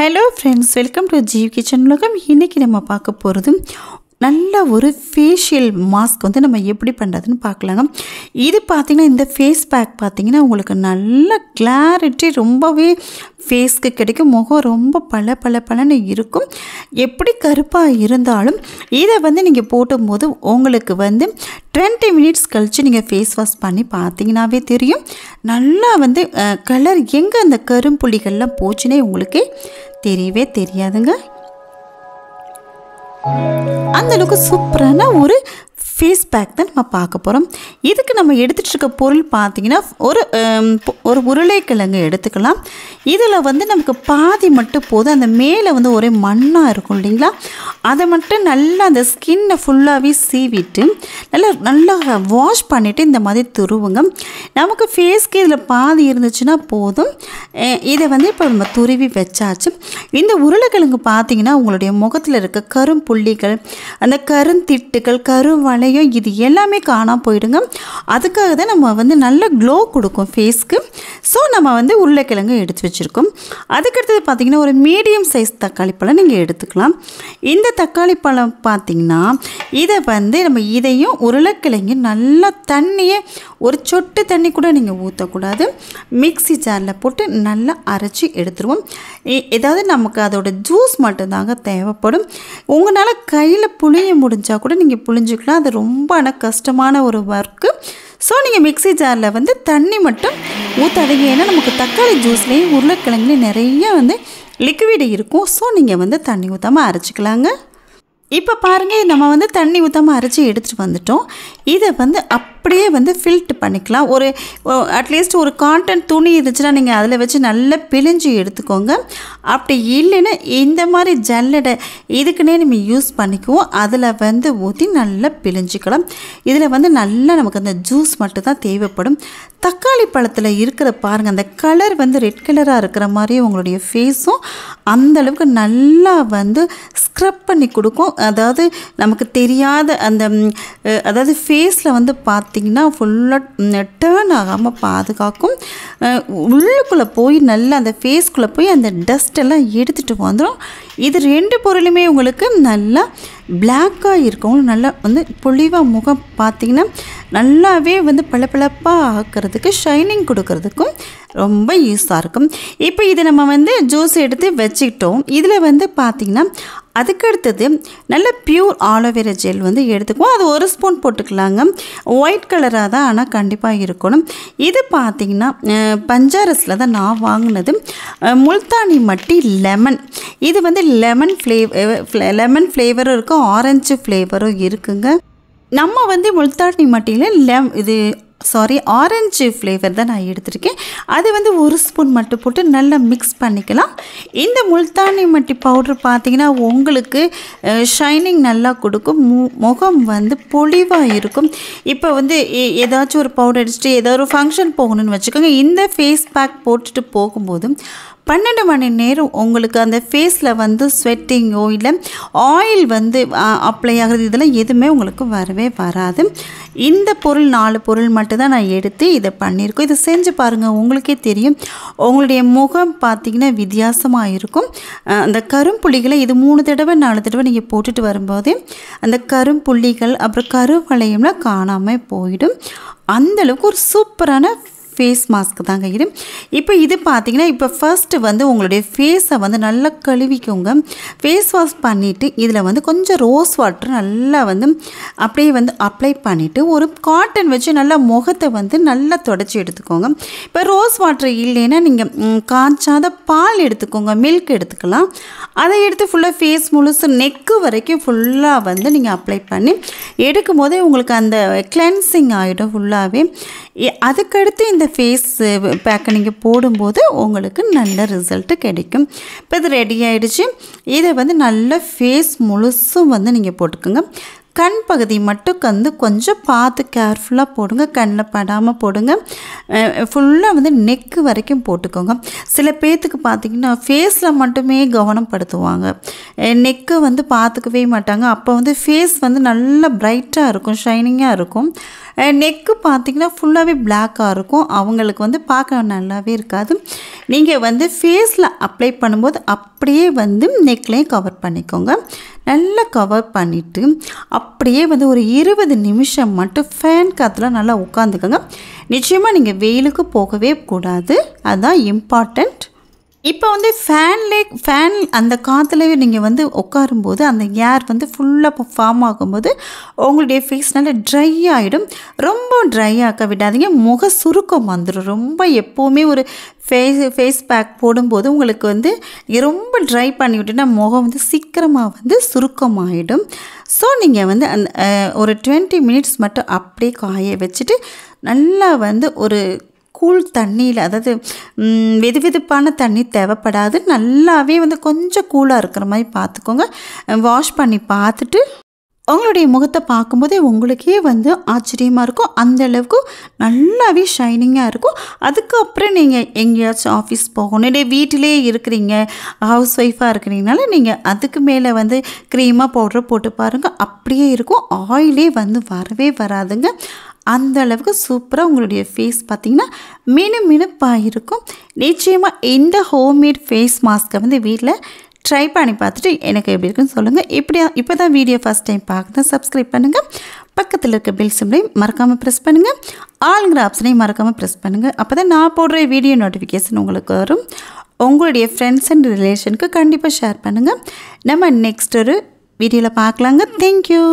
Hello friends, welcome to Jeev Kitchen உலகம். இன்னைக்கு நம்ம பார்க்க போறது நல்ல ஒரு ஃபேஷியல் மாஸ்க் வந்து நம்ம எப்படி பண்றதுன்னு பார்க்கலாங்க. இது பாத்தீங்கன்னா இந்த ஃபேஸ் பேக் பாத்தீங்கன்னா உங்களுக்கு நல்ல கிளாரிட்டி ரொம்பவே ஃபேஸ்க்கு கிடைக்கும். முகம் ரொம்ப பளபளன்னு இருக்கும். எப்படி கருப்பா இருந்தாலும் இத வந்து நீங்க போடும்போது உங்களுக்கு வந்து 20 minutes கழிச்சு நீங்க ஃபேஸ் வாஷ் பண்ணி பாத்தீங்கனாவே தெரியும். நல்லா வந்து கலர் எங்க அந்த கரும்புள்ளிகள்லாம் போச்சுனே உங்களுக்கு தெரியவே தெரியாதுங்க. அந்த அளவுக்கு சூப்பரான ஒரு ஃபேஸ் பேக் தான் நம்ம பார்க்க போறோம். இதுக்கு நம்ம எடுத்துட்டு இருக்க பொருள் பாத்தீங்கன்னா ஒரு உருளைக்கிழங்கு எடுத்துக்கலாம். இதுல வந்து நமக்கு பாதி மட்டும் போதும். அந்த மேலே வந்து ஒரே மண்ணா இருக்கும் இல்லீங்களா? அதை மட்டும் நல்லா அந்த ஸ்கின்னை ஃபுல்லாவே சீவிட்டு நல்லா வாஷ் பண்ணிட்டு இந்த மாதிரி துருவுங்க. நமக்கு ஃபேஸ்க்கு இதில் பாதி இருந்துச்சுன்னா போதும். இதை வந்து இப்போ நம்ம துருவி வச்சாச்சு. இந்த உருளைக்கிழங்கு பார்த்தீங்கன்னா உங்களுடைய முகத்தில் இருக்க கரும்புள்ளிகள், அந்த கருந்திட்டுகள், கருவளையம் இது எல்லாமே காணாம போயிடுங்க. அதுக்காக தான் நம்ம வந்து நல்ல க்ளோ கொடுக்கும் ஃபேஸ்க்கு. ஸோ நம்ம வந்து உருளைக்கிழங்கு எடுத்து வச்சுருக்கோம். அதுக்கடுத்தது பார்த்தீங்கன்னா ஒரு மீடியம் சைஸ் தக்காளி பழம் நீங்கள் எடுத்துக்கலாம். இந்த தக்காளி பழம் பார்த்தீங்கன்னா இதை வந்து நம்ம இதையும் உருளைக்கிழங்கு நல்லா தண்ணியை ஒரு சொட்டு தண்ணி கூட நீங்கள் ஊற்றக்கூடாது. மிக்ஸி ஜாரில் போட்டு நல்லா அரைச்சி எடுத்துருவோம். ஏதாவது நமக்கு அதோட ஜூஸ் மட்டும்தாங்க தேவைப்படும். உங்களால் கையில் புளிய முடிஞ்சால் கூட நீங்கள் புளிஞ்சிக்கலாம். அது ரொம்ப கஷ்டமான ஒரு ஒர்க்கு. ஸோ நீங்கள் மிக்ஸி ஜாரில் வந்து தண்ணி மட்டும் ஊற்றாதீங்க. ஏன்னா நமக்கு தக்காளி ஜூஸ்லேயும் உருளைக்கிழங்குலேயும் நிறைய வந்து லிக்விட் இருக்கும். ஸோ நீங்கள் வந்து தண்ணி ஊற்றாமல் அரைச்சிக்கலாங்க. இப்போ பாருங்கள், நம்ம வந்து தண்ணி ஊற்றாமல் அரைச்சி எடுத்துகிட்டு வந்துட்டோம். இதை வந்து அப்படியே வந்து ஃபில்ட் பண்ணிக்கலாம். ஒரு அட்லீஸ்ட் ஒரு காட்டன் துணி இருந்துச்சுன்னா நீங்கள் அதில் வச்சு நல்லா பிழிஞ்சு எடுத்துக்கோங்க. அப்படி இல்லைன்னா இந்த மாதிரி ஜல்லடை இதுக்குன்னே நம்ம யூஸ் பண்ணிக்குவோம். அதில் வந்து ஊற்றி நல்லா பிழிஞ்சிக்கலாம். இதில் வந்து நல்லா நமக்கு அந்த ஜூஸ் மட்டும் தான் தேவைப்படும். தக்காளி பழத்தில் இருக்கிற பாருங்கள், அந்த கலர் வந்து ரெட் கலராக இருக்கிற மாதிரி உங்களுடைய ஃபேஸும் அந்தளவுக்கு நல்லா வந்து ஸ்க்ரப் பண்ணி கொடுக்கும். அதாவது நமக்கு தெரியாத அந்த அதாவது ஃபேஸில் வந்து பார்த்திங்கன்னா ஃபுல்லாக டேர்ன் ஆகாமல் பாதுகாக்கும். உள்ளுக்குள்ளே போய் நல்லா அந்த ஃபேஸ்க்குள்ளே போய் அந்த டஸ்ட்டெல்லாம் எடுத்துகிட்டு வந்துடும். இது ரெண்டு பொருளுமே உங்களுக்கு நல்லா பிளாக்காக இருக்கும். நல்லா வந்து பொலிவாக முகம் பார்த்திங்கன்னா நல்லாவே வந்து பளபளப்பாக ஆக்கிறதுக்கு, ஷைனிங் கொடுக்கறதுக்கும் ரொம்ப யூஸாக இருக்கும். இப்போ இதை நம்ம வந்து ஜூஸ் எடுத்து வச்சுக்கிட்டோம். இதில் வந்து பார்த்திங்கன்னா அதுக்கடுத்தது நல்ல பியூர் ஆலோவேரா ஜெல் வந்து எடுத்துக்குவோம். அது 1 ஸ்பூன் போட்டுக்கலாங்க. ஒயிட் கலராக தான் ஆனால் கண்டிப்பாக இருக்கணும். இது பார்த்திங்கன்னா பஞ்சாரஸில் தான் நான் வாங்கினது. முல்தானி மட்டி லெமன். இது வந்து லெமன் ஃப்ளேவரும் இருக்கும், ஆரஞ்சு ஃப்ளேவரும் இருக்குங்க. நம்ம வந்து முல்தானி மட்டியில் ஆரஞ்சு ஃப்ளேவர் தான் நான் எடுத்திருக்கேன். அது வந்து 1 ஸ்பூன் மட்டும் போட்டு நல்லா மிக்ஸ் பண்ணிக்கலாம். இந்த முல்தானி மட்டி பவுடர் பார்த்திங்கன்னா உங்களுக்கு ஷைனிங் நல்லா கொடுக்கும். முகம் வந்து பொலிவாக இருக்கும். இப்போ வந்து ஏதாச்சும் ஒரு பவுடர் அடிச்சுட்டு ஏதோ ஒரு ஃபங்க்ஷன் போகணும்னு வச்சுக்கோங்க. இந்த ஃபேஸ் பேக் போட்டுட்டு போகும்போது 12 மணி நேரம் உங்களுக்கு அந்த ஃபேஸில் வந்து ஸ்வெட்டிங்கோ இல்லை ஆயில் வந்து அப்ளை ஆகிறது இதெல்லாம் எதுவுமே உங்களுக்கு வரவே வராது. இந்த பொருள் 4 பொருள் மட்டும்தான் நான் எடுத்து இதை பண்ணியிருக்கோம். இதை செஞ்சு பாருங்கள், உங்களுக்கே தெரியும். உங்களுடைய முகம் பார்த்திங்கன்னா வித்தியாசமாக இருக்கும். அந்த கரும்புள்ளிகளை இது 3 தடவை 4 தடவை நீங்கள் போட்டுட்டு வரும்போது அந்த கரும்புள்ளிகள் அப்புறம் கருவளையம்லாம் காணாமல் போயிடும். அந்தளவுக்கு ஒரு சூப்பரான ஃபேஸ் மாஸ்க் தாங்க இது. இப்போ இது பார்த்தீங்கன்னா இப்போ ஃபர்ஸ்ட்டு வந்து உங்களுடைய ஃபேஸை வந்து நல்லா கழுவிக்கோங்க. ஃபேஸ் வாஷ் பண்ணிவிட்டு இதில் வந்து கொஞ்சம் ரோஸ் வாட்டர் நல்லா வந்து அப்படியே வந்து அப்ளை பண்ணிவிட்டு ஒரு காட்டன் வச்சு நல்லா முகத்தை வந்து நல்லா தொடச்சி எடுத்துக்கோங்க. இப்போ ரோஸ் வாட்டர் இல்லைன்னா நீங்கள் காய்ச்சாத பால் எடுத்துக்கோங்க, மில்க் எடுத்துக்கலாம். அதை எடுத்து ஃபுல்லாக ஃபேஸ் முழுசு நெக்கு வரைக்கும் ஃபுல்லாக வந்து நீங்கள் அப்ளை பண்ணி எடுக்கும் போதே உங்களுக்கு அந்த கிளென்சிங் ஆகிடும் ஃபுல்லாகவே. அதுக்கடுத்து இந்த ஃபேஸ் பேக்கை நீங்கள் போடும்போது உங்களுக்கு நல்ல ரிசல்ட்டு கிடைக்கும். இப்போ இது ரெடி ஆகிடுச்சு. இதை வந்து நல்ல ஃபேஸ் முழுசும் வந்து நீங்கள் போட்டுக்கோங்க. கண் பகுதி மட்டும் வந்து கொஞ்சம் பார்த்து கேர்ஃபுல்லாக போடுங்க, கண்ணில் படாமல் போடுங்க. ஃபுல்லாக வந்து நெக்கு வரைக்கும் போட்டுக்கோங்க. சில பேர்த்துக்கு பார்த்திங்கன்னா ஃபேஸில் மட்டுமே கவனம் படுத்துவாங்க, நெக்கு வந்து பார்த்துக்கவே மாட்டாங்க. அப்போ வந்து ஃபேஸ் வந்து நல்லா பிரைட்டாக இருக்கும், ஷைனிங்காக இருக்கும். நெக்கு பார்த்திங்கன்னா ஃபுல்லாகவே பிளாக்காக இருக்கும், அவங்களுக்கு வந்து பார்க்க நல்லாவே இருக்காது. நீங்கள் வந்து ஃபேஸில் அப்ளை பண்ணும்போது அப்படியே வந்து நெக்லையும் கவர் பண்ணிக்கோங்க. நல்லா கவர் பண்ணிவிட்டு அப்படியே வந்து ஒரு 20 நிமிஷம் மட்டும் ஃபேன் காற்றுல நல்லா உட்காந்துக்கோங்க. நிச்சயமாக நீங்கள் வெயிலுக்கு போகவே கூடாது, அதுதான் இம்பார்ட்டண்ட். இப்போ வந்து ஃபேன் அந்த காற்றுலவே நீங்கள் வந்து உட்காரும்போது அந்த ஏர் வந்து ஃபுல்லாக ஃபார்ம் ஆகும்போது உங்களுடைய ஃபேஸ் நல்லா ட்ரை ஆகிடும். ரொம்ப ட்ரை ஆக்க விடாதீங்க, முக சுருக்கம் வந்துடும். ரொம்ப எப்போவுமே ஒரு ஃபேஸ் பேக் போடும்போது உங்களுக்கு வந்து ரொம்ப ட்ரை பண்ணி விட்டுனா முகம் வந்து சீக்கிரமாக வந்து சுருக்கமாகிடும். ஸோ நீங்கள் வந்து அந்த ஒரு 20 மினிட்ஸ் மட்டும் அப்படியே காய வச்சுட்டு நல்லா வந்து ஒரு கூல் தண்ணியில், அதாவது வெதுவெதுப்பான தண்ணி தேவைப்படாது, நல்லாவே வந்து கொஞ்சம் கூலாக இருக்கிற மாதிரி பார்த்துக்கோங்க. வாஷ் பண்ணி பார்த்துட்டு உங்களுடைய முகத்தை பார்க்கும்போதே உங்களுக்கே வந்து ஆச்சரியமாக இருக்கும், அந்தளவுக்கு நல்லாவே ஷைனிங்காக இருக்கும். அதுக்கப்புறம் நீங்கள் எங்கேயாச்சும் ஆஃபீஸ் போகணும், இல்லை வீட்டிலே இருக்கிறீங்க, ஹவுஸ் ஒய்ஃபாக இருக்கிறீங்கனால நீங்கள் அதுக்கு மேலே வந்து க்ரீமாக பவுடர் போட்டு பாருங்கள், அப்படியே இருக்கும். ஆயிலே வந்து வரவே வராதுங்க. அந்த அளவுக்கு சூப்பராக உங்களுடைய ஃபேஸ் பார்த்திங்கன்னா மினுமினுப்பாக இருக்கும். நிச்சயமாக இந்த ஹோம்மேட் ஃபேஸ் மாஸ்க்கை வந்து வீட்டில் ட்ரை பண்ணி பார்த்துட்டு எனக்கு எப்படி இருக்குன்னு சொல்லுங்கள். இப்போ தான் வீடியோ ஃபஸ்ட் டைம் பார்க்குறதா சப்ஸ்கிரைப் பண்ணுங்கள். பக்கத்தில் இருக்க பெல் சிம்லையும் மறக்காமல் ப்ரெஸ் பண்ணுங்கள். ஆளுங்கிற ஆப்ஷனையும் மறக்காமல் ப்ரெஸ் பண்ணுங்கள். அப்போ தான் நான் போடுற வீடியோ நோட்டிஃபிகேஷன் உங்களுக்கு வரும். உங்களுடைய ஃப்ரெண்ட்ஸ் அண்ட் ரிலேஷனுக்கு கண்டிப்பாக ஷேர் பண்ணுங்கள். நம்ம நெக்ஸ்ட் ஒரு வீடியோவில் பார்க்கலாங்க. தேங்க்யூ.